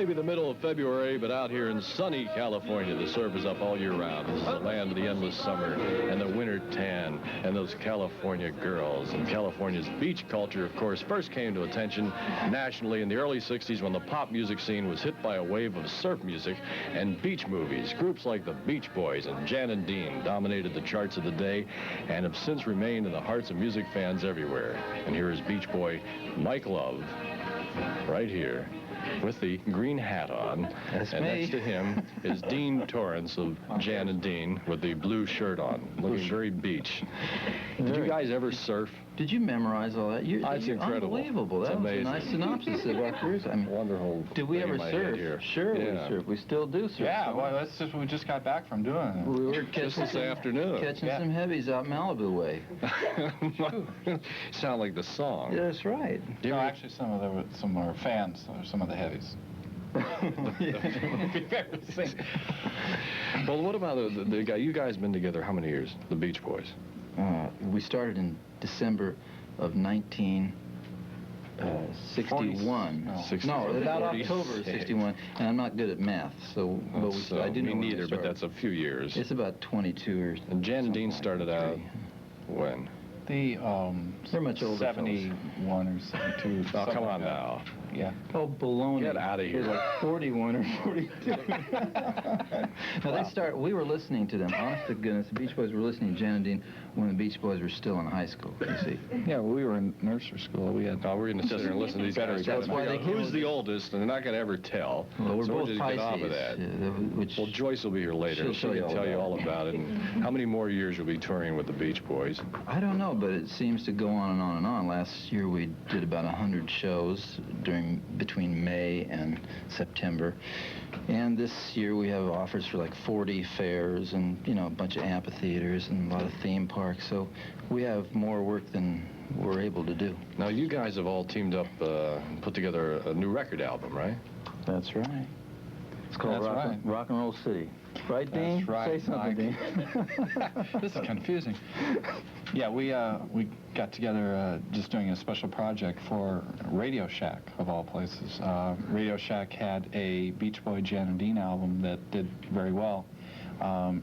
may be the middle of February, but out here in sunny California, the surf is up all year round. This is the land of the endless summer and the winter tan and those California girls. And California's beach culture, of course, first came to attention nationally in the early 60s when the pop music scene was hit by a wave of surf music and beach movies. Groups like the Beach Boys and Jan and Dean dominated the charts of the day and have since remained in the hearts of music fans everywhere. And here is Beach Boy Mike Love, right here, with the green hat on. That's and me. Next to him is Dean Torrence of Jan and Dean with the blue shirt on, looking very beach. Did you guys ever surf? Did you memorize all that? It's incredible. Unbelievable. It's That amazing. was a nice synopsis of our careers. I mean, Wonderful. did we thing ever in my head surf? here. Sure, Yeah. we surf. We still do surf. Yeah, well, we just got back from doing it. We were Just catching this afternoon. some heavies out Malibu way. Sound like the song. Yeah, that's right. No, actually, some of our fans are some of the heavies. Well, what about the guy? You guys been together how many years? The Beach Boys. We started in December of 1961. No, about 46. October of 61. And I'm not good at math, so but I do know me when neither, we but started. that's a few years. It's about 22 years. And Jan and Dean started out when? They're much older 71 or 72. Oh, come on now. Yeah. Oh, baloney. Get out of here. It was like 41 or 42. Now, we were listening to them. Honest to goodness, the Beach Boys were listening to Jan and Dean when the Beach Boys were still in high school, you see. Yeah, well, we were in nursery school. We're going to sit here and listen to these guys. That's why they Who's the oldest? And they're not going to ever tell. Well, we're so both just Pisces. get off of that. Which Well, Joyce will be here later. She'll show you tell you all about it. And how many more years you'll be touring with the Beach Boys? I don't know, but it seems to go on and on and on. Last year we did about 100 shows between May and September. And this year we have offers for like 40 fairs and, a bunch of amphitheaters and a lot of theme parks. So we have more work than we're able to do. Now, you guys have all teamed up, put together a new record album, right? That's right. It's called Rock and Roll City. Right, Dean? That's right. Say something, Dean. This is confusing. Yeah, we got together just doing a special project for Radio Shack, of all places. Radio Shack had a Beach Boy Jan and Dean album that did very well.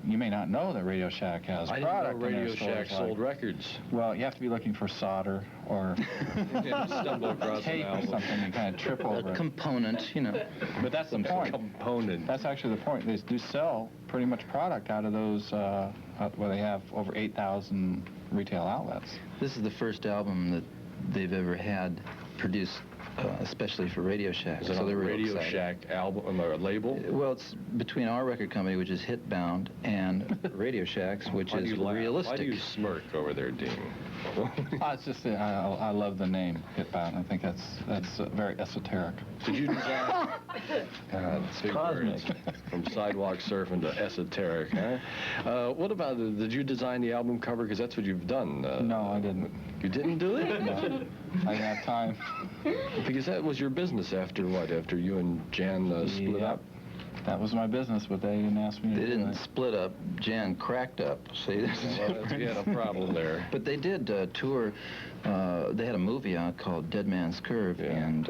You may not know that Radio Shack has product. I didn't know in their Radio Shack stores sold records. Well, you have to be looking for solder or Stumble across tape an or album. something and kind of trip over A it. component, But that's the point. Component. That's actually the point. They do sell pretty much product out of those, where they have over 8,000 retail outlets. This is the first album that they've ever had produced especially for Radio Shack. Is it on the Radio Shack album or label? Well, it's between our record company, which is Hitbound, and Radio Shack's, which is Realistic. Why do you smirk over there, Dean? It's just I love the name Hitbound. I think that's very esoteric. Did you design? Big cosmic. words. From sidewalk surfing to esoteric, huh? What about did you design the album cover? Because that's what you've done. No, I didn't. You didn't do it? No, I didn't have time. Because that was your business after what? After you and Jan split up? That was my business, but they didn't ask me to They do didn't it. split up. Jan cracked up. See, We had a problem there. But they did tour. They had a movie out called Dead Man's Curve, and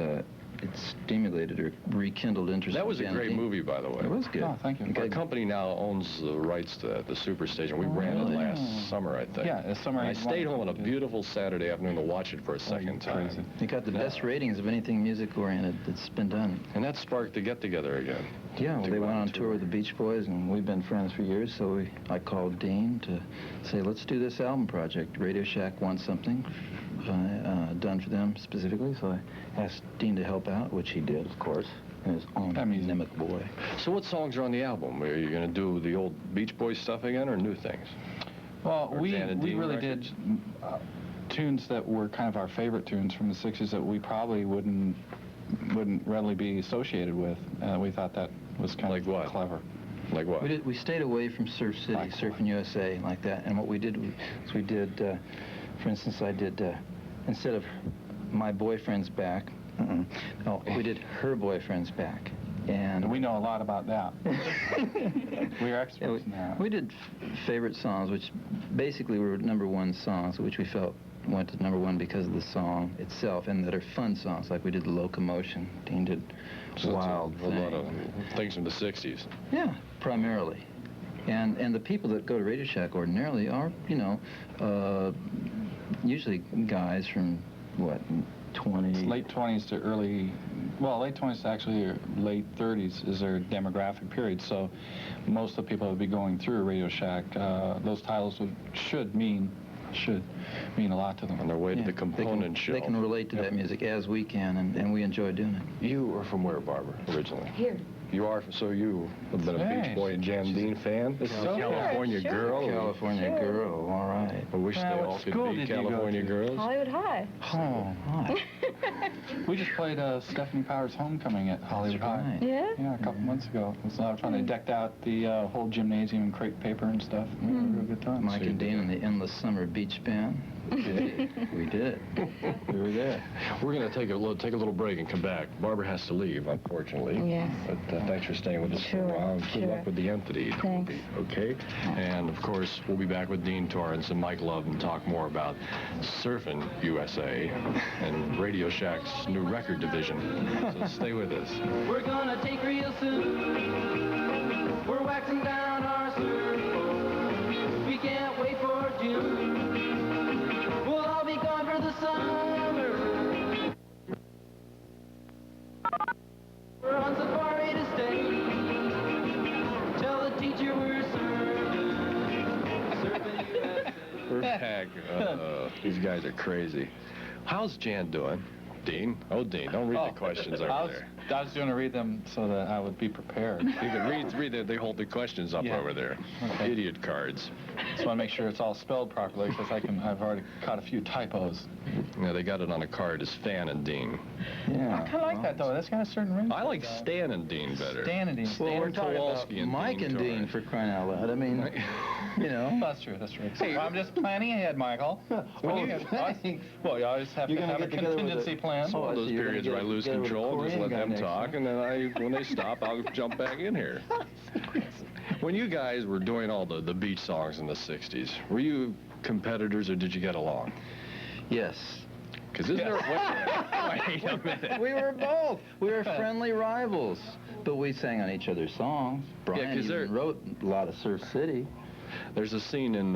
it stimulated or rekindled interest. That was in a Jan great and Dean. movie, by the way. It was good. Oh, thank you. Our company now owns the rights to the Superstation. We ran it last summer, I think. Yeah, this summer. I stayed home on a beautiful Saturday afternoon to watch it for a second time. Crazy. It got the best ratings of anything music-oriented that's been done. And that sparked the get-together again. Yeah, well, To they go went on on tour with the Beach Boys, and we've been friends for years, so I called Dean to say, let's do this album project. Radio Shack wants something done for them specifically, so I asked Dean to help out, which he did, of course, in his own anemic boy. So what songs are on the album? Are you going to do the old Beach Boys stuff again or new things? Well, Or we Jan and Dean really records? did tunes that were kind of our favorite tunes from the 60s that we probably wouldn't readily be associated with. We thought that was kind Like of what? clever. Like what? We stayed away from Surf City, Like Surfing USA, like that, and what we did was we did, for instance, I did, instead of My Boyfriend's Back, no, we did Her Boyfriend's Back. And we know a lot about that. We're experts in that. we did favorite songs, which basically were #1 songs, which we felt went to #1 because of the song itself, and that are fun songs, like we did The Locomotion. Dean did Wild a lot of Thing. things from the 60s. Yeah, primarily. And the people that go to Radio Shack ordinarily are, you know, usually guys from, what, 20... Late 20s to early, well, late 20s to actually late 30s is their demographic period. So most of the people that would be going through Radio Shack, those titles should mean a lot to them. On their way to the component show. They can relate to that music as we can, and we enjoy doing it. You are from where, Barbara, originally? Here. You are, so you have been a Hey, Beach Boy and Jan Dean fan? This is a So California sure. girl. California girl, all right. I wish they Now, all what could school be did you go California to? girls. Hollywood High. Oh, hi. We just played Stephanie Powers' Homecoming at Hollywood High. right. Yeah? Yeah, a couple months ago. It was a lot of fun. They decked out the whole gymnasium in crepe paper and stuff. We had a real good time. Mike So you and Dean did. and the Endless Summer Beach Band. We did. We were there. We're going to take a little break and come back. Barbara has to leave, unfortunately. Yes. But thanks for staying with us for a Sure, while. Good sure. luck with the entity. Thanks. Okay? And, of course, we'll be back with Dean Torrence and Mike Love and talk more about Surfin' USA and Radio Shack's new record division. So stay with us. We're gonna take real soon. We're waxing down our surfboard. We can't wait for June. We'll all be gone for the summer. We're on safari to stay. Tell the teacher we're surfing USA. We're back. These guys are crazy. How's Jan doing? Dean? Oh, Dean, don't read the questions over there. I was going to read them so that I would be prepared. You can read they hold the questions up Yeah. over there. Okay. Idiot cards. Just want to make sure it's all spelled properly because I've already caught a few typos. Yeah, they got it on a card as Stan and Dean. Yeah. I kind of like that though. That's got a certain ring. I like Stan and Dean better. Stan and Dean. Well, we're Stan talking about Kowalski and Mike Dean and Dean, Torrance. for crying out loud. I mean, you know. That's true. That's true. Well, I'm just planning ahead, Michael. thanks. Well, you always have You're to gonna have a get together with contingency plan. It's one of I those see you're gonna periods where I get lose together with a control, just let Korean guy them next talk, and then when they stop, I'll jump back in here. When you guys were doing all the beach songs in the 60s, were you competitors or did you get along? Yes. Because isn't there... Wait a minute. We were both. We were friendly rivals. But we sang on each other's songs. Brian 'cause even wrote a lot of Surf City. There's a scene in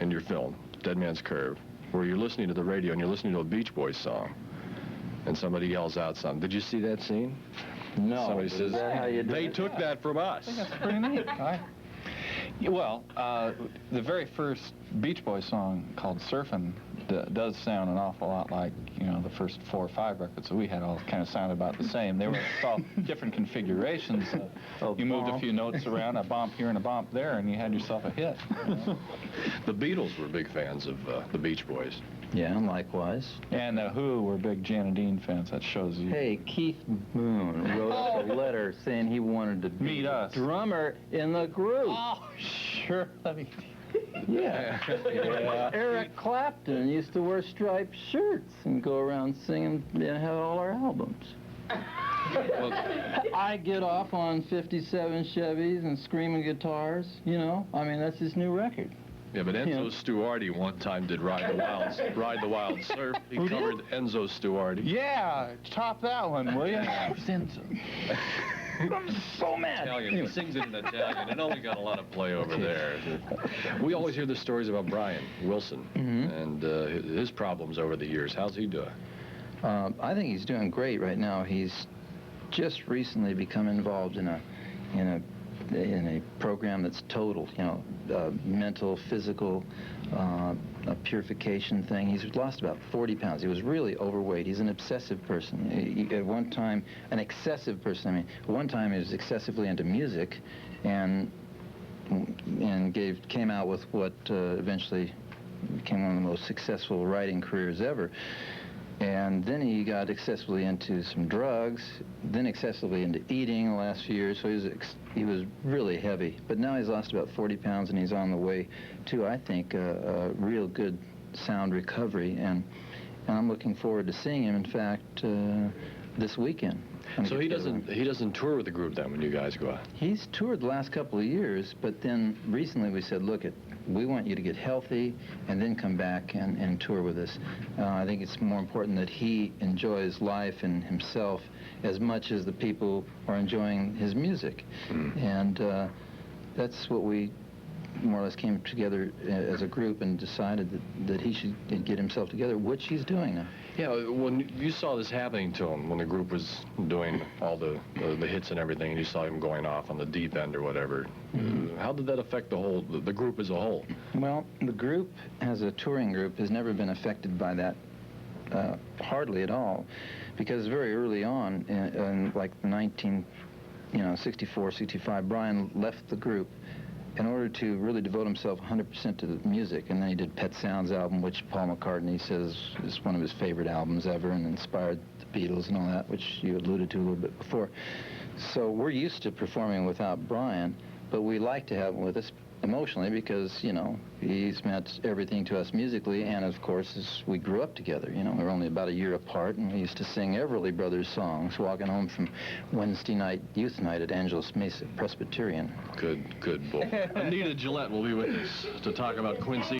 your film, Dead Man's Curve, where you're listening to the radio and you're listening to a Beach Boys song, and somebody yells out something. Did you see that scene? No. Somebody is says, that how you do they it? took that from us. That's pretty neat. Yeah, well, the very first Beach Boys song called Surfin' does sound an awful lot like, you know, the first 4 or 5 records that we had all kind of sounded about the same. They were all different configurations. You moved a few notes around, a bump here and a bump there, and you had yourself a hit. The Beatles were big fans of the Beach Boys. Yeah, and likewise. And the Who were big Jan and Dean fans. That shows you. Hey, Keith Moon wrote us a letter saying he wanted to be Meet us. drummer in the group. Oh, sure. Let me... Yeah. Eric Clapton used to wear striped shirts and go around singing and have all our albums. Well, I get off on 57 Chevys and screaming guitars, you know. I mean, that's his new record. yeah, but Enzo Stuardi one time did Ride the Wild Surf. He covered Enzo Stuardi. Yeah, top that one, will you? I'm so mad. Italian. He sings it in Italian. It only got a lot of play over there. We always hear the stories about Brian Wilson and his problems over the years. How's he doing? I think he's doing great right now. He's just recently become involved in a program that's total, you know, mental, physical, a purification thing. He's lost about 40 pounds. He was really overweight. He's an obsessive person. At one time, an excessive person. I mean, at one time he was excessively into music, and came out with what eventually became one of the most successful writing careers ever. And then he got excessively into some drugs, then excessively into eating the last few years, so he was really heavy. But now he's lost about 40 pounds, and he's on the way to, I think, a real good sound recovery. And I'm looking forward to seeing him, in fact, this weekend. So he doesn't tour with the group then when you guys go out? He's toured the last couple of years, but then recently we said, look, we want you to get healthy and then come back and tour with us. I think it's more important that he enjoys life and himself as much as the people are enjoying his music. And that's what we more or less came together as a group and decided that he should get himself together, which he's doing. Yeah, when you saw this happening to him, when the group was doing all the hits and everything, and you saw him going off on the deep end or whatever, how did that affect the group as a whole? Well, the group, as a touring group, has never been affected by that, hardly at all, because very early on, in like 1964, 65, Brian left the group in order to really devote himself 100% to the music. And then he did Pet Sounds album, which Paul McCartney says is one of his favorite albums ever and inspired the Beatles and all that, which you alluded to a little bit before. So we're used to performing without Brian, but we like to have him with us emotionally because, you know, he's meant everything to us musically, and of course, we grew up together. You know, we were only about a year apart, and we used to sing Everly Brothers songs walking home from Wednesday night youth night at Angeles Mesa Presbyterian. Good boy. Anita Gillette will be with us to talk about Quincy.